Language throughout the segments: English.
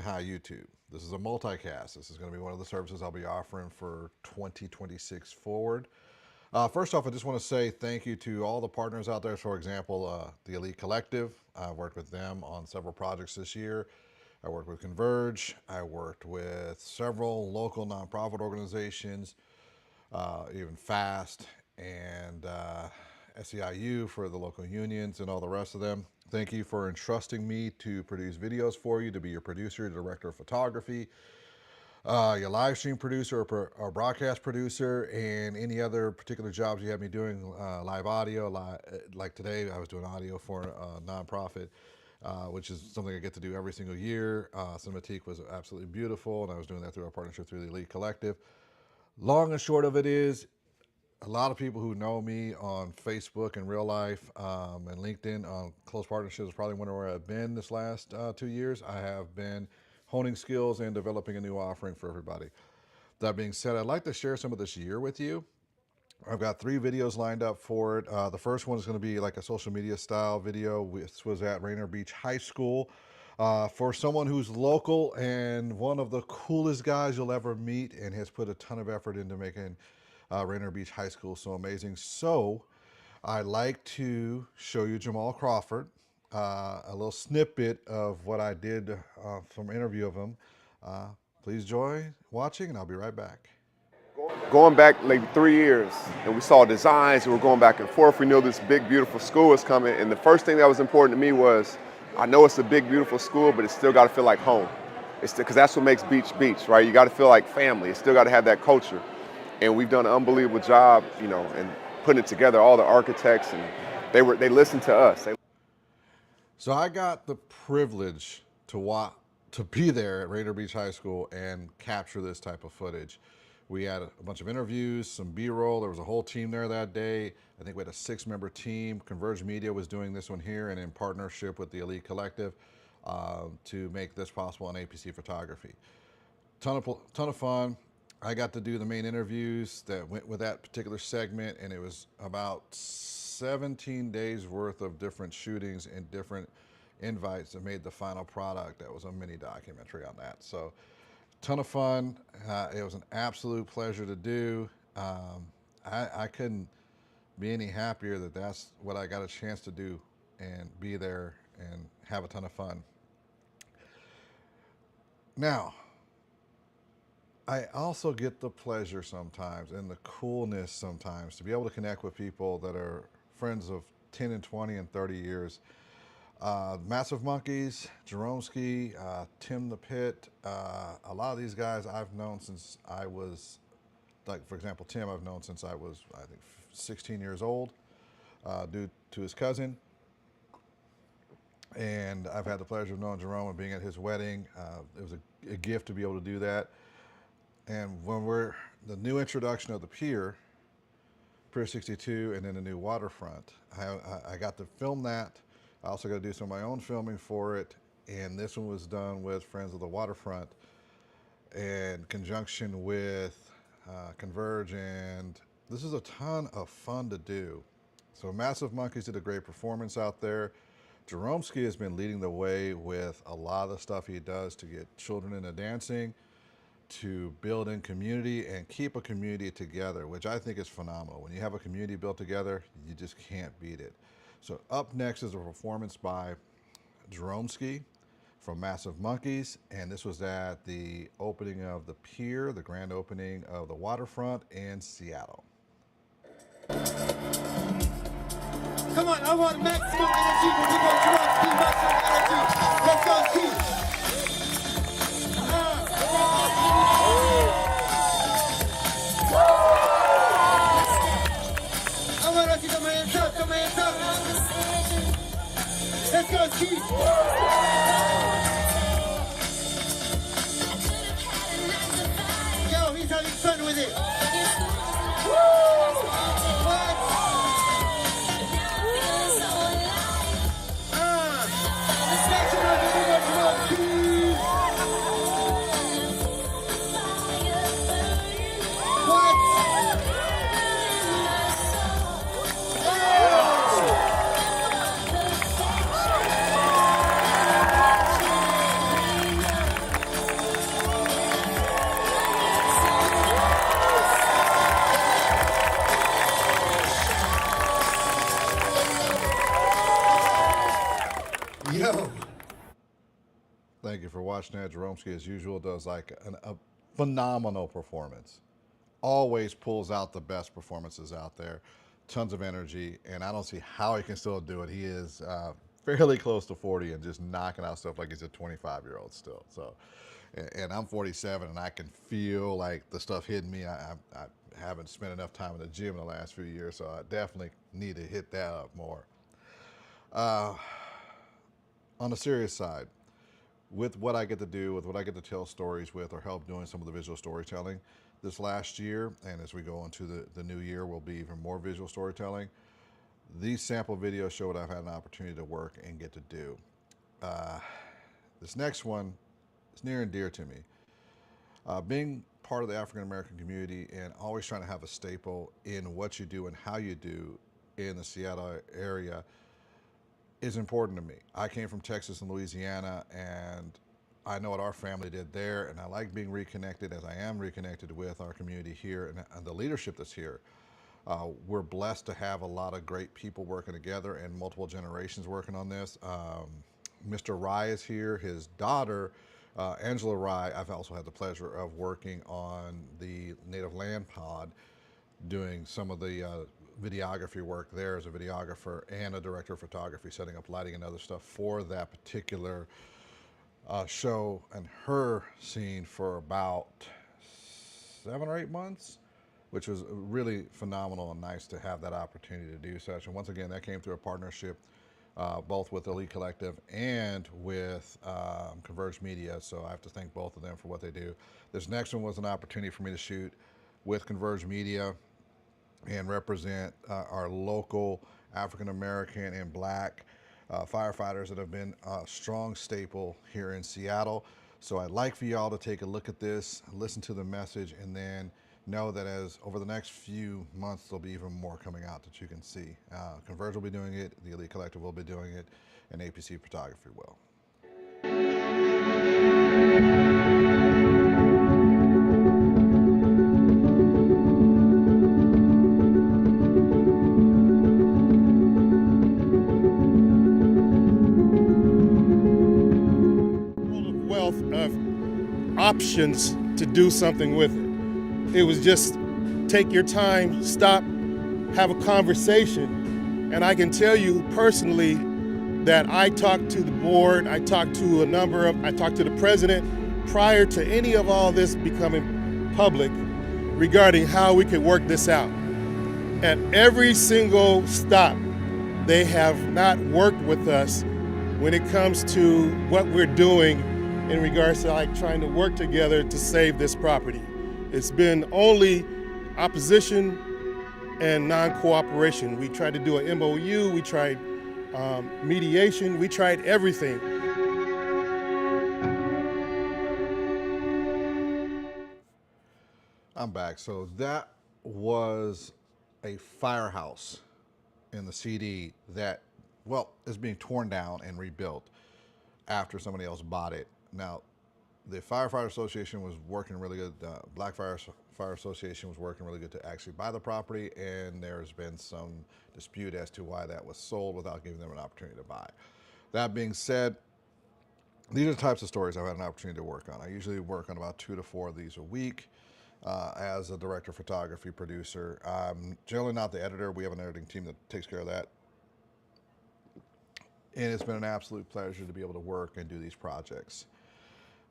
hi YouTube. This is a multicast. This is going to be one of the services I'll be offering for 2026 forward. First off, I just want to say thank you to all the partners out there. For example, the Elite Collective. I worked with them on several projects this year. I worked with Converge. I worked with several local nonprofit organizations, even FAST and SEIU for the local unions and all the rest of them. Thank you for entrusting me to produce videos for you, to be your producer, director of photography, your live stream producer or broadcast producer, and any other particular jobs you have me doing, live audio. Like today, I was doing audio for a nonprofit, which is something I get to do every single year. Cinematique was absolutely beautiful, and I was doing that through our partnership through the Elite Collective. Long and short of it is, a lot of people who know me on Facebook in real life and LinkedIn on close partnerships probably wonder where I've been this last 2 years. I have been honing skills and developing a new offering for everybody. That being said, I'd like to share some of this year with you. I've got 3 videos lined up for it. The first one is going to be like a social media style video. This was at Rainier Beach High School. For someone who's local and one of the coolest guys you'll ever meet and has put a ton of effort into making Rainier Beach High School so amazing. So I'd like to show you Jamal Crawford, a little snippet of what I did from an interview of him. Please enjoy watching, and I'll be right back. Going back like 3 years, and we saw designs, and we're going back and forth. We knew this big, beautiful school was coming, and the first thing that was important to me was, I know it's a big, beautiful school, but it's still got to feel like home. It's because that's what makes Beach Beach, right? You got to feel like family. It's still got to have that culture. And we've done an unbelievable job, you know, and putting it together. All the architects, and they listened to us. So I got the privilege to be there at Rainier Beach High School and capture this type of footage. We had a bunch of interviews, some B-roll. There was a whole team there that day. I think we had a 6-member team. Converge Media was doing this one here, and in partnership with the Elite Collective to make this possible on A.P.C. photography. Ton of fun. I got to do the main interviews that went with that particular segment, and it was about 17 days worth of different shootings and different invites that made the final product. That was a mini documentary on that. So ton of fun. It was an absolute pleasure to do. I couldn't be any happier that that's what I got a chance to do and be there and have a ton of fun. Now, I also get the pleasure sometimes and the coolness sometimes to be able to connect with people that are friends of 10 and 20 and 30 years. Massive Monkeys, Jeromski, Tim the Pit, a lot of these guys I've known since I was, like for example, Tim I've known since I was, I think, 16 years old, due to his cousin. And I've had the pleasure of knowing Jerome and being at his wedding. It was a gift to be able to do that. And when the new introduction of the Pier 62, and then the new waterfront, I got to film that. I also got to do some of my own filming for it. And this one was done with Friends of the Waterfront in conjunction with Converge. And this is a ton of fun to do. So Massive Monkeys did a great performance out there. Jeromski has been leading the way with a lot of the stuff he does to get children into dancing, to build in community and keep a community together, which I think is phenomenal. When you have a community built together, you just can't beat it. So up next is a performance by Jeromski from Massive Monkeys, and this was at the opening of the Pier, the grand opening of the waterfront in Seattle. Come on, I want maximum energy when you go Jeromski, maximum energy. Let's go, Keith. Come on, let's go, Keith. Yo, he's having fun with it. What? Let's make some noise. for watching that. Jeromski, as usual, does like a phenomenal performance. Always pulls out the best performances out there. Tons of energy, and I don't see how he can still do it. He is fairly close to 40 and just knocking out stuff like he's a 25-year-old still. So, and I'm 47, and I can feel like the stuff hitting me. I haven't spent enough time in the gym in the last few years, so I definitely need to hit that up more. On the serious side, with what I get to do, with what I get to tell stories with, or help doing some of the visual storytelling this last year, and as we go into the new year, will be even more visual storytelling. These sample videos show what I've had an opportunity to work and get to do. This next one is near and dear to me. Being part of the African American community and always trying to have a staple in what you do and how you do in the Seattle area is important to me. I came from Texas and Louisiana, and I know what our family did there, and I like being reconnected as I am reconnected with our community here and the leadership that's here. We're blessed to have a lot of great people working together and multiple generations working on this. Mr. Rye is here. His daughter, Angela Rye, I've also had the pleasure of working on the Native Land Pod, doing some of the videography work there as a videographer and a director of photography, setting up lighting and other stuff for that particular show and her scene for about 7 or 8 months, which was really phenomenal and nice to have that opportunity to do such. And once again, that came through a partnership both with Elite Collective and with Converge Media. So I have to thank both of them for what they do. This next one was an opportunity for me to shoot with Converge Media and represent our local African American and Black firefighters that have been a strong staple here in Seattle. So I'd like for y'all to take a look at this, listen to the message, and then know that as over the next few months, there'll be even more coming out that you can see. Converge will be doing it, the Elite Collective will be doing it, and A.P.C. Photography will. Wealth of options to do something with it. It was just take your time, stop, have a conversation. And I can tell you personally that I talked to the board, I talked to the president prior to any of all this becoming public regarding how we could work this out. At every single stop, they have not worked with us when it comes to what we're doing in regards to like trying to work together to save this property. It's been only opposition and non-cooperation. We tried to do an MOU, we tried mediation, we tried everything. I'm back. So that was a firehouse in the CD that, well, is being torn down and rebuilt after somebody else bought it. Now, the Firefighter Association was working really good. Black Fire Association was working really good to actually buy the property, and there's been some dispute as to why that was sold without giving them an opportunity to buy. That being said, these are the types of stories I've had an opportunity to work on. I usually work on about 2 to 4 of these a week. As a director of photography producer, I'm generally not the editor. We have an editing team that takes care of that. And it's been an absolute pleasure to be able to work and do these projects.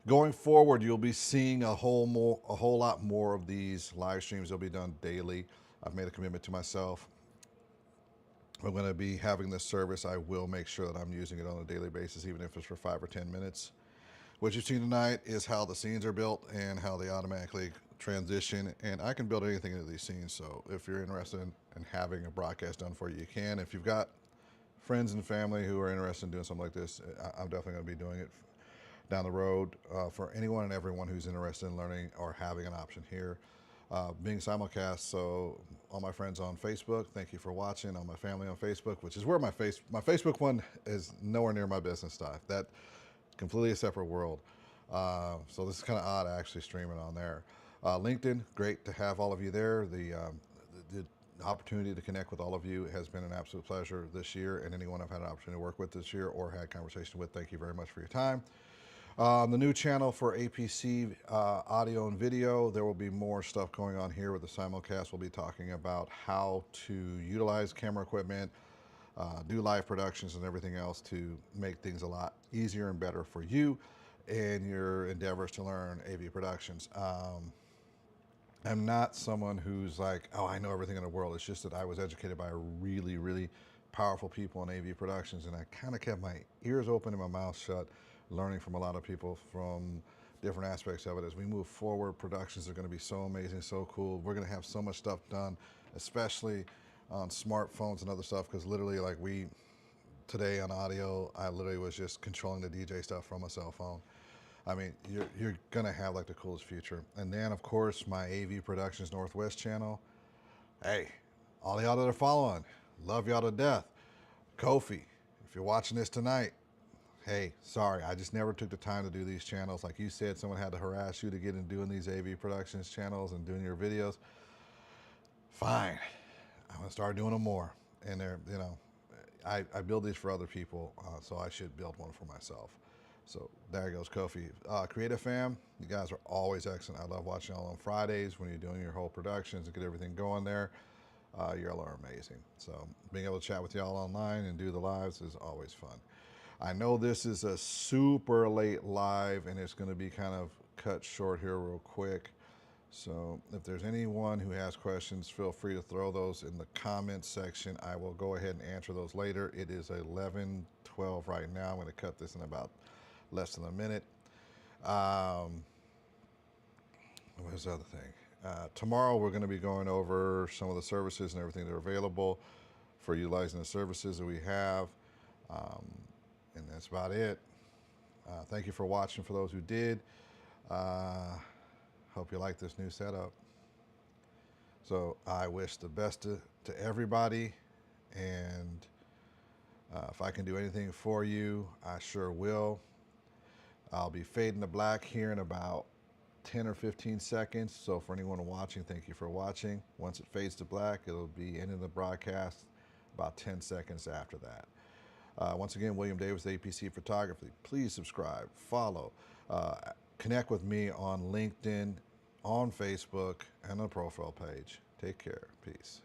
Going forward, you'll be seeing a whole lot more of these live streams. They'll be done daily. I've made a commitment to myself. I'm going to be having this service. I will make sure that I'm using it on a daily basis, even if it's for 5 or 10 minutes. What you've seen tonight is how the scenes are built and how they automatically transition. And I can build anything into these scenes. So if you're interested in having a broadcast done for you, you can. If you've got friends and family who are interested in doing something like this, I'm definitely going to be doing it down the road for anyone and everyone who's interested in learning or having an option here. Being simulcast, so all my friends on Facebook, thank you for watching. All my family on Facebook, which is where my Facebook one is nowhere near my business stuff. That completely a separate world. So this is kind of odd actually streaming on there. LinkedIn, great to have all of you there. The opportunity to connect with all of you has been an absolute pleasure this year, and anyone I've had an opportunity to work with this year or had conversation with, thank you very much for your time. The new channel for APC audio and video, there will be more stuff going on here with the simulcast. We'll be talking about how to utilize camera equipment, do live productions and everything else to make things a lot easier and better for you in your endeavors to learn AV productions. I'm not someone who's like, oh, I know everything in the world. It's just that I was educated by really, really powerful people in AV productions, and I kind of kept my ears open and my mouth shut, learning from a lot of people from different aspects of it. As we move forward, productions are going to be so amazing, so cool. We're going to have so much stuff done, especially on smartphones and other stuff, because literally, like today on audio, I literally was just controlling the DJ stuff from a cell phone. I mean, you're gonna have like the coolest future. And then of course my AV Productions Northwest channel. Hey, all y'all that are following, love y'all to death. Kofi, if you're watching this tonight, hey, sorry, I just never took the time to do these channels. Like you said, someone had to harass you to get in doing these AV Productions channels and doing your videos. Fine, I'm gonna start doing them more. And they're, I build these for other people, so I should build one for myself. So there goes Kofi. Creative Fam, you guys are always excellent. I love watching y'all on Fridays when you're doing your whole productions and get everything going there. Y'all are amazing. So being able to chat with y'all online and do the lives is always fun. I know this is a super late live and it's going to be kind of cut short here real quick. So if there's anyone who has questions, feel free to throw those in the comments section. I will go ahead and answer those later. It is 11:12 right now. I'm going to cut this in about less than a minute. What was the other thing? Tomorrow we're going to be going over some of the services and everything that are available for utilizing the services that we have. And that's about it. Thank you for watching for those who did. Hope you like this new setup. So I wish the best to everybody, and if I can do anything for you, I sure will. I'll be fading to black here in about 10 or 15 seconds. So for anyone watching, thank you for watching. Once it fades to black, it'll be ending the broadcast about 10 seconds after that. Once again, William Davis, A.P.C. Photography. Please subscribe, follow, connect with me on LinkedIn, on Facebook, and on the profile page. Take care. Peace.